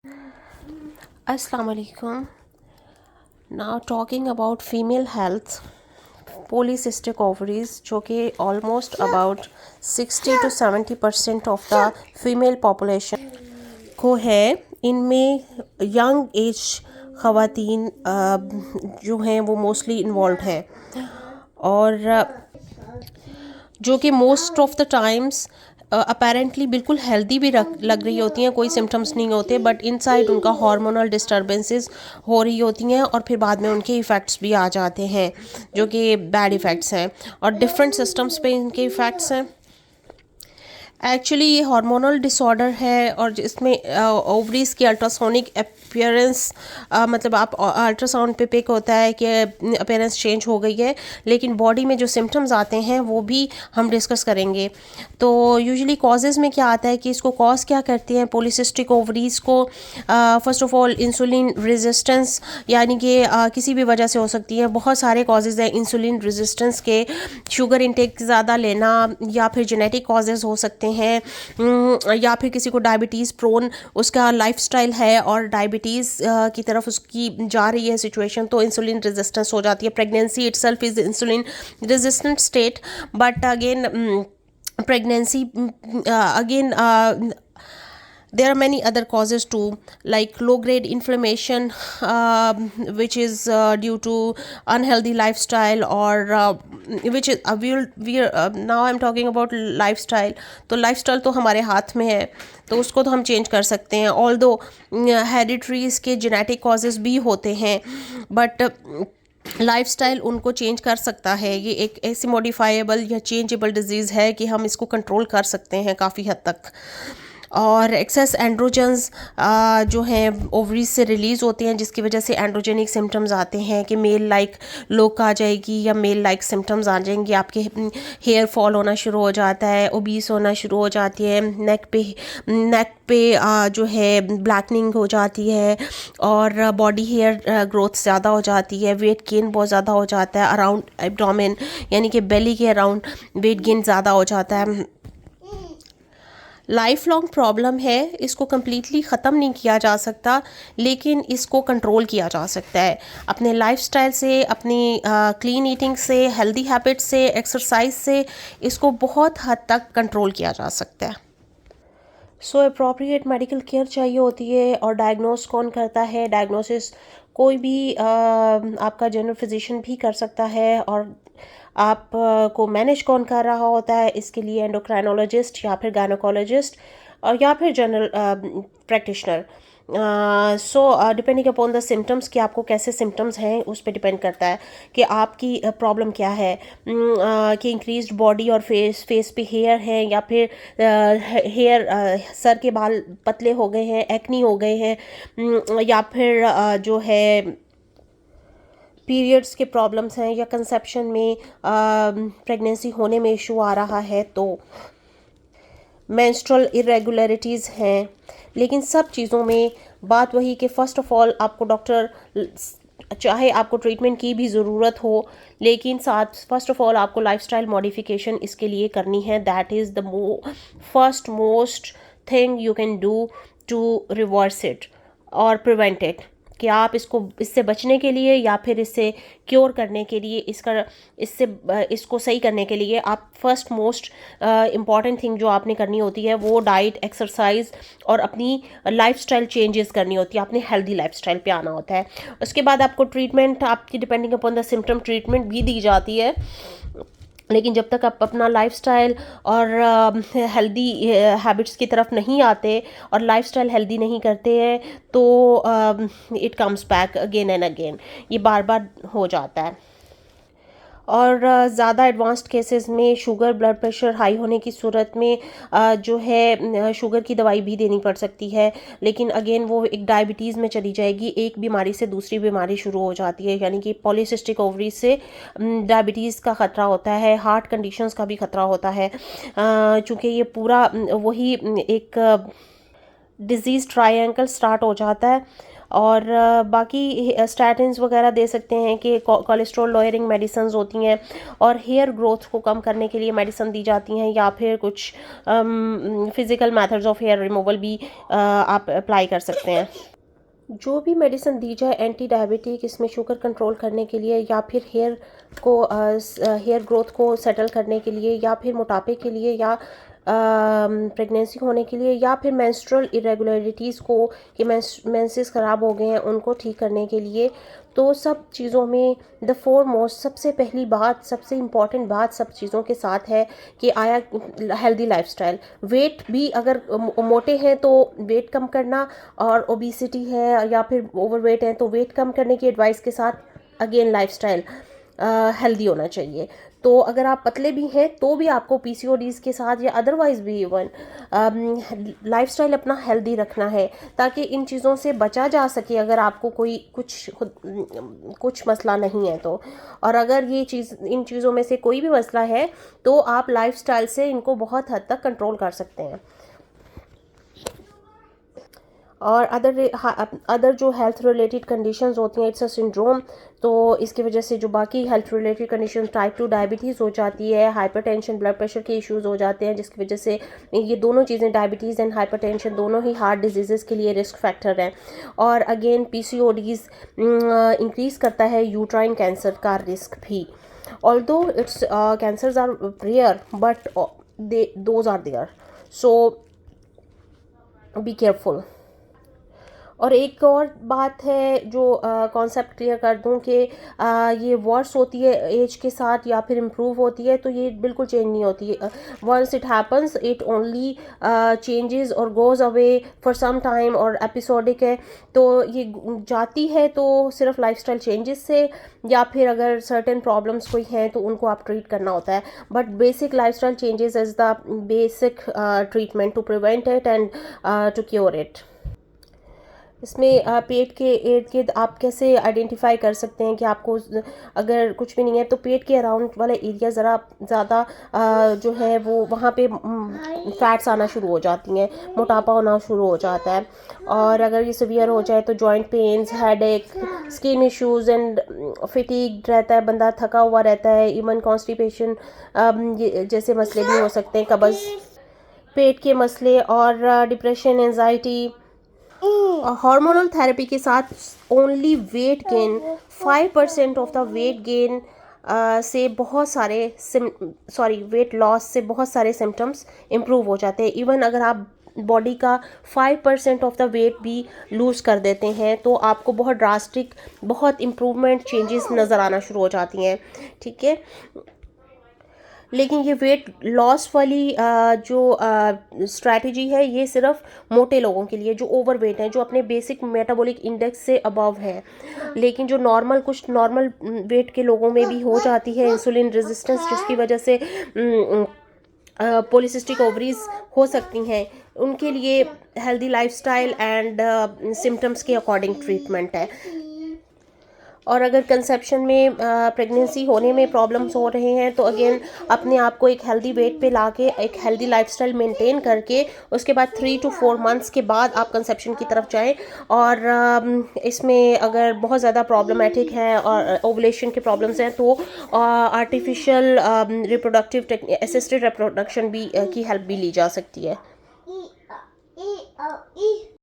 Assalamu alaikum. Now talking about female health, polycystic ovaries जो कि almost about 60 to 70% of the female population को है, इनमें young age ख़वातीन जो हैं वो मोस्टली इन्वॉल्व हैं और जो कि most of the times apparently बिल्कुल हेल्दी भी लग रही होती हैं, कोई सिम्टम्स नहीं होते, बट इनसाइड उनका हार्मोनल डिस्टर्बेंसेस हो रही होती हैं और फिर बाद में उनके इफ़ेक्ट्स भी आ जाते हैं जो कि बैड इफ़ेक्ट्स हैं और डिफरेंट सिस्टम्स पे इनके इफ़ेक्ट्स हैं। एक्चुअली ये हार्मोनल डिसऑर्डर है और इसमें ओवरीज की अल्ट्रासोनिक अपीयरेंस मतलब आप अल्ट्रासाउंड पे पिक होता है कि अपीयरेंस चेंज हो गई है, लेकिन बॉडी में जो सिम्टम्स आते हैं वो भी हम डिस्कस करेंगे। तो यूजुअली कॉजेज़ में क्या आता है कि इसको कॉज क्या करती हैं पॉलीसिस्टिक ओवरीज को। First of all insulin resistance, यानी कि किसी भी वजह से हो सकती है, बहुत सारे कॉजेज़ हैं इंसुलिन रेजिस्टेंस के। शुगर इंटेक ज़्यादा लेना या फिर जेनेटिक कॉजेज़ हो सकते हैं या फिर किसी को डायबिटीज़ प्रोन उसका लाइफस्टाइल है और डायबिटीज़ की तरफ उसकी जा रही है सिचुएशन, तो इंसुलिन रेजिस्टेंस हो जाती है। Pregnancy itself is insulin resistant state, but again pregnancy again there are many other causes too, like low grade inflammation which is due to unhealthy lifestyle or which is now I'm talking about lifestyle। तो lifestyle तो हमारे हाथ में है, तो उसको तो हम चेंज कर सकते हैं, ऑल्दो हेरिडिटरीज के जेनेटिक कॉजेज़ भी होते हैं, बट लाइफस्टाइल उनको चेंज कर सकता है। ये एक ऐसी मॉडिफाइबल या चेंजेबल डिजीज़ है कि हम इसको कंट्रोल कर सकते हैं काफ़ी हद तक। और एक्सेस एंड्रोजन्स जो हैं ओवरीज से रिलीज़ होते हैं, जिसकी वजह से एंड्रोजेनिक सिम्टम्स आते हैं कि मेल लाइक लुक आ जाएगी या मेल लाइक सिम्टम्स आ जाएंगे, आपके हेयर फॉल होना शुरू हो जाता है, ओबीस होना शुरू हो जाती है, नेक पे जो है ब्लैकनिंग हो जाती है और बॉडी हेयर ग्रोथ ज़्यादा हो जाती है, वेट गेन बहुत ज़्यादा हो जाता है अराउंड एब्डोमेन, यानी कि बेली के अराउंड वेट गेन ज़्यादा हो जाता है। लाइफ लॉन्ग प्रॉब्लम है, इसको कम्प्लीटली ख़त्म नहीं किया जा सकता, लेकिन इसको कंट्रोल किया जा सकता है अपने लाइफस्टाइल से, अपनी क्लीन ईटिंग से, हेल्दी हैबिट से, एक्सरसाइज से। इसको बहुत हद तक कंट्रोल किया जा सकता है। सो अप्रोप्रिएट मेडिकल केयर चाहिए होती है। और डायग्नोस कौन करता है? डायग्नोसिस कोई भी आपका जनरल फिजिशियन भी कर सकता है। और आप को मैनेज कौन कर रहा होता है? इसके लिए एंडोक्राइनोलॉजिस्ट या फिर गायनोकोलॉजिस्ट और या फिर general practitioner. So depending upon the symptoms कि आपको कैसे सिम्टम्स हैं उस पर डिपेंड करता है कि आपकी प्रॉब्लम क्या है। कि इंक्रीज्ड बॉडी और फेस पे हेयर है या फिर हेयर सर के बाल पतले हो गए हैं, एक्नी हो गए हैं, या फिर जो है पीरियड्स के प्रॉब्लम्स हैं या कंसेप्शन में प्रेगनेंसी होने में इशू आ रहा है, तो मेंस्ट्रुअल इरेगुलरिटीज़ हैं। लेकिन सब चीज़ों में बात वही कि फ़र्स्ट ऑफ ऑल आपको डॉक्टर, चाहे आपको ट्रीटमेंट की भी ज़रूरत हो, लेकिन साथ फर्स्ट ऑफ ऑल आपको लाइफस्टाइल मॉडिफिकेशन इसके लिए करनी है। That is the first most thing you can do to reverse it और प्रिवेंट इट। कि आप इससे बचने के लिए या फिर इससे क्योर करने के लिए, इसको सही करने के लिए आप फर्स्ट मोस्ट इम्पॉर्टेंट थिंग जो आपने करनी होती है वो डाइट, एक्सरसाइज और अपनी लाइफस्टाइल चेंजेस करनी होती है। आपने हेल्दी लाइफस्टाइल पे आना होता है। उसके बाद आपको ट्रीटमेंट, आपकी depending upon the symptom treatment भी दी जाती है। लेकिन जब तक आप अपना लाइफस्टाइल और हेल्दी हैबिट्स की तरफ नहीं आते और लाइफस्टाइल हेल्दी नहीं करते हैं, तो it comes back again and again, ये बार बार हो जाता है। और ज़्यादा एडवांस्ड केसेस में शुगर, ब्लड प्रेशर हाई होने की सूरत में जो है शुगर की दवाई भी देनी पड़ सकती है, लेकिन अगेन वो एक डायबिटीज़ में चली जाएगी, एक बीमारी से दूसरी बीमारी शुरू हो जाती है। यानी कि पॉलीसिस्टिक ओवरी से डायबिटीज़ का ख़तरा होता है, हार्ट कंडीशंस का भी ख़तरा होता है, चूँकि ये पूरा वही एक डिज़ीज़ ट्रायंगल स्टार्ट हो जाता है। और बाकी स्टैटिन्स वगैरह दे सकते हैं कि कोलेस्ट्रॉल लॉयरिंग मेडिसिन होती हैं, और हेयर ग्रोथ को कम करने के लिए मेडिसिन दी जाती हैं, या फिर कुछ physical methods of hair removal भी आप अप्लाई कर सकते हैं। जो भी मेडिसिन दी जाए एंटी डायबिटिक, इसमें शुगर कंट्रोल करने के लिए, या फिर हेयर ग्रोथ को सेटल करने के लिए, या फिर मोटापे के लिए, या प्रेगनेंसी होने के लिए, या फिर मेंस्ट्रुअल इरेगुलरिटीज़ को, कि मेंसेस ख़राब हो गए हैं उनको ठीक करने के लिए, तो सब चीज़ों में द फोर मोस्ट सबसे पहली बात, सबसे इम्पॉर्टेंट बात सब चीज़ों के साथ है कि आया हेल्दी लाइफस्टाइल। वेट भी अगर मोटे हैं तो वेट कम करना, और ओबिसिटी है या फिर ओवरवेट है तो वेट कम करने की एडवाइस के साथ अगेन लाइफस्टाइल हेल्दी होना चाहिए। तो अगर आप पतले भी हैं तो भी आपको पीसीओडीज़ के साथ या अदरवाइज़ भी इवन लाइफस्टाइल अपना हेल्दी रखना है, ताकि इन चीज़ों से बचा जा सके अगर आपको कोई कुछ मसला नहीं है तो। और अगर इन चीज़ों में से कोई भी मसला है तो आप लाइफस्टाइल से इनको बहुत हद तक कंट्रोल कर सकते हैं। और अदर जो हेल्थ रिलेटेड कंडीशंस होती हैं, इट्स अ सिंड्रोम, तो इसकी वजह से जो बाकी health related condition, type 2 diabetes हो जाती है, हाइपरटेंशन, ब्लड प्रेशर के इश्यूज हो जाते हैं, जिसकी वजह से ये दोनों चीज़ें, डायबिटीज़ एंड हाइपरटेंशन, दोनों ही हार्ट डिजीज़ के लिए रिस्क फैक्टर हैं। और अगेन पीसीओडीज़ इंक्रीज़ करता है यूट्राइन कैंसर का रिस्क भी। Although its cancers are rare but those are there, so be careful. और एक और बात है जो कॉन्सेप्ट क्लियर कर दूं कि ये वर्स होती है एज के साथ या फिर इम्प्रूव होती है, तो ये बिल्कुल चेंज नहीं होती है। Once it happens it only changes और goes away for some time, और एपिसोडिक है, तो ये जाती है तो सिर्फ लाइफस्टाइल चेंजेस से, या फिर अगर सर्टेन प्रॉब्लम्स कोई हैं तो उनको आप ट्रीट करना होता है। But basic lifestyle changes is the basic treatment to prevent it and to cure it. इसमें पेट के इर्द गिर्द आप कैसे आइडेंटिफाई कर सकते हैं कि आपको अगर कुछ भी नहीं है, तो पेट के अराउंड वाला एरिया ज़रा ज़्यादा जो है वो वहाँ पे फैट्स आना शुरू हो जाती हैं, मोटापा होना शुरू हो जाता है। और अगर ये सीवियर हो जाए तो joint pains, headache, skin issues and फिटीग रहता है, बंदा थका हुआ रहता है, इवन कॉन्स्टिपेशन जैसे मसले भी हो सकते हैं, कब्ज़, पेट के मसले, और डिप्रेशन, एंजाइटी। हार्मोनल थेरेपी के साथ only weight gain 5% of the weight gain से बहुत सारे वेट लॉस से बहुत सारे सिम्टम्स इम्प्रूव हो जाते हैं। इवन अगर आप बॉडी का 5% ऑफ द वेट भी लूज़ कर देते हैं तो आपको बहुत ड्रास्टिक, बहुत इम्प्रूवमेंट, चेंजेस नज़र आना शुरू हो जाती हैं। ठीक है, लेकिन ये वेट लॉस वाली जो स्ट्रैटेजी है ये सिर्फ मोटे लोगों के लिए, जो ओवर वेट हैं, जो अपने बेसिक मेटाबॉलिक इंडेक्स से अबव है। लेकिन जो कुछ नॉर्मल वेट के लोगों में भी हो जाती है इंसुलिन रेजिस्टेंस, जिसकी वजह से पॉलीसिस्टिक ओवरीज हो सकती हैं, उनके लिए हेल्दी लाइफस्टाइल एंड सिम्टम्स के अकॉर्डिंग ट्रीटमेंट है। और अगर कंसेप्शन में प्रेगनेंसी होने में प्रॉब्लम्स हो रहे हैं तो अगेन अपने आप को एक हेल्दी वेट पे लाके एक हेल्दी लाइफस्टाइल मेंटेन करके उसके बाद 3 to 4 मंथ्स के बाद आप कंसेप्शन की तरफ जाएं। और इसमें अगर बहुत ज़्यादा प्रॉब्लमेटिक है और ओवुलेशन के प्रॉब्लम्स हैं तो आर्टिफिशियल रिप्रोडक्टिव असिस्टेड रिप्रोडक्शन भी की हेल्प भी ली जा सकती है।